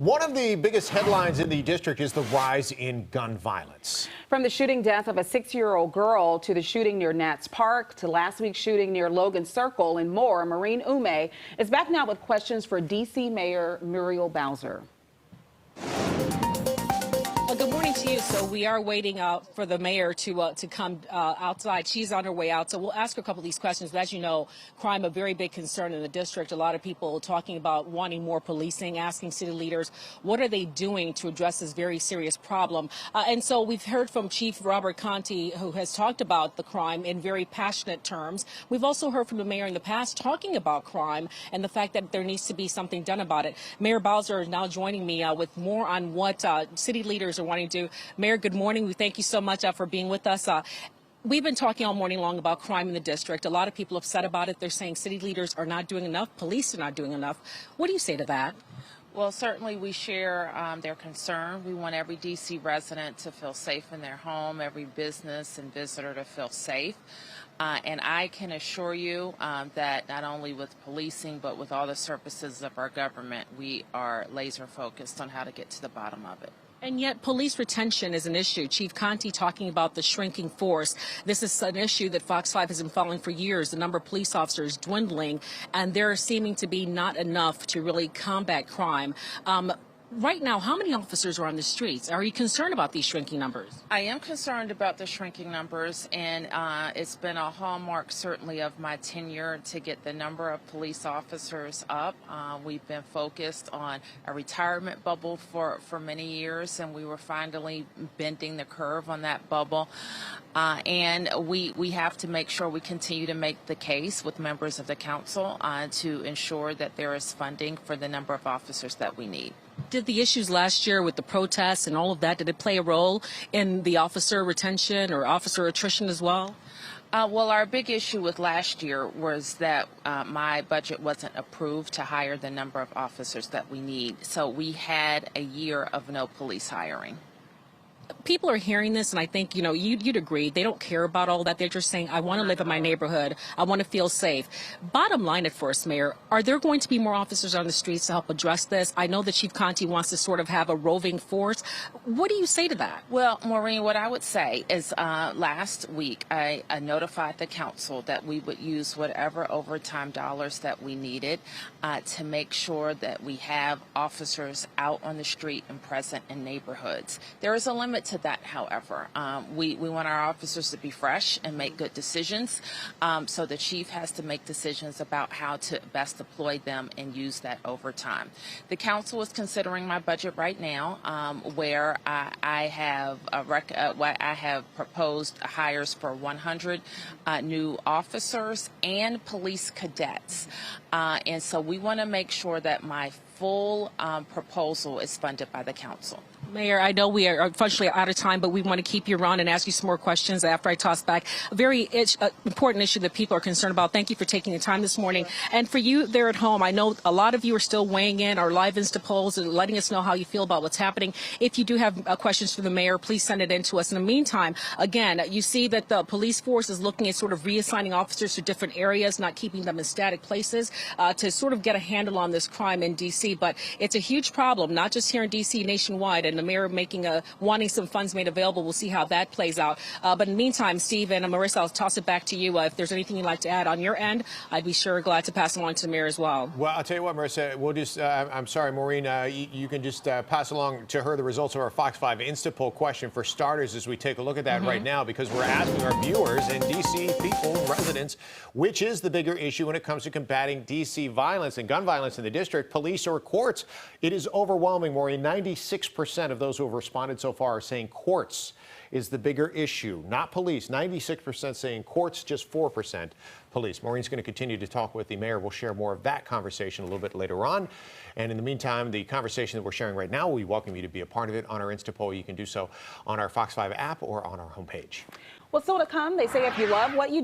One of the biggest headlines in the district is the rise in gun violence. From the shooting death of a 6-year-old girl to the shooting near Nats Park to last week's shooting near Logan Circle and more, Maureen Ume is back now with questions for D.C. Mayor Muriel Bowser. Well, good morning to you. So we are waiting for the mayor to come outside. She's on her way out, so we'll ask her a couple of these questions. But as you know, crime a very big concern in the district. A lot of people talking about wanting more policing, asking city leaders what are they doing to address this very serious problem. And so we've heard from Chief Robert Conti, who has talked about the crime in very passionate terms. We've also heard from the mayor in the past talking about crime and the fact that there needs to be something done about it. Mayor Bowser is now joining me with more on what city leaders are wanting to do. Mayor, good morning. We thank you so much for being with us. We've been talking all morning long about crime in the district. A lot of people are upset about it. They're saying city leaders are not doing enough. Police are not doing enough. What do you say to that? Well, certainly we share their concern. We want every D.C. resident to feel safe in their home, every business and visitor to feel safe. And I can assure you that not only with policing, but with all the services of our government, we are laser focused on how to get to the bottom of it. And yet police retention is an issue. Chief Conti talking about the shrinking force. This is an issue that Fox 5 has been following for years. The number of police officers dwindling, and there seeming to be not enough to really combat crime. Right now, how many officers are on the streets? Are you concerned about these shrinking numbers? I am concerned about the shrinking numbers, and it's been a hallmark, certainly, of my tenure to get the number of police officers up. We've been focused on a retirement bubble for many years, and we were finally bending the curve on that bubble. And we have to make sure we continue to make the case with members of the council to ensure that there is funding for the number of officers that we need. Did the issues last year with the protests and all of that, did it play a role in the officer retention or officer attrition as well? Well, our big issue with last year was that my budget wasn't approved to hire the number of officers that we need. So we had a year of no police hiring. People are hearing this, and I think, you know, you'd agree. They don't care about all that. They're just saying, I want to live in my neighborhood. I want to feel safe. Bottom line at first, Mayor, are there going to be more officers on the streets to help address this? I know that Chief Conti wants to sort of have a roving force. What do you say to that? Well, Maureen, what I would say is last week I notified the council that we would use whatever overtime dollars that we needed to make sure that we have officers out on the street and present in neighborhoods. There is a limit to that, however. We want our officers to be fresh and make good decisions, so the chief has to make decisions about how to best deploy them and use that overtime. The council is considering my budget right now, where I have proposed hires for 100 new officers and police cadets, and so we want to make sure that my full proposal is funded by the council. Mayor, I know we are unfortunately out of time, but we want to keep you around and ask you some more questions after I toss back a very important issue that people are concerned about. Thank you for taking the time this morning. And for you there at home, I know a lot of you are still weighing in our live Insta polls and letting us know how you feel about what's happening. If you do have questions for the mayor, please send it in to us. In the meantime, again, you see that the police force is looking at sort of reassigning officers to different areas, not keeping them in static places, to sort of get a handle on this crime in D.C. But it's a huge problem, not just here in D.C., nationwide, and the mayor wanting some funds made available. We'll see how that plays out. But in the meantime, Steve and Marissa, I'll toss it back to you. If there's anything you'd like to add on your end, I'd be glad to pass along to the mayor as well. Well, I'll tell you what, Marissa, we'll just, I'm sorry, Maureen, you can just pass along to her the results of our Fox 5 Insta poll question for starters as we take a look at that right now, because we're asking our viewers and D.C. people, residents, which is the bigger issue when it comes to combating D.C. violence and gun violence in the district, police or courts? It is overwhelming, Maureen. 96% of those who have responded so far are saying courts is the bigger issue, not police. 96% saying courts, just 4% police. Maureen's going to continue to talk with the mayor. We'll share more of that conversation a little bit later on. And in the meantime, the conversation that we're sharing right now, we welcome you to be a part of it on our Insta poll. You can do so on our Fox 5 app or on our homepage. Well, still to come, they say if you love what you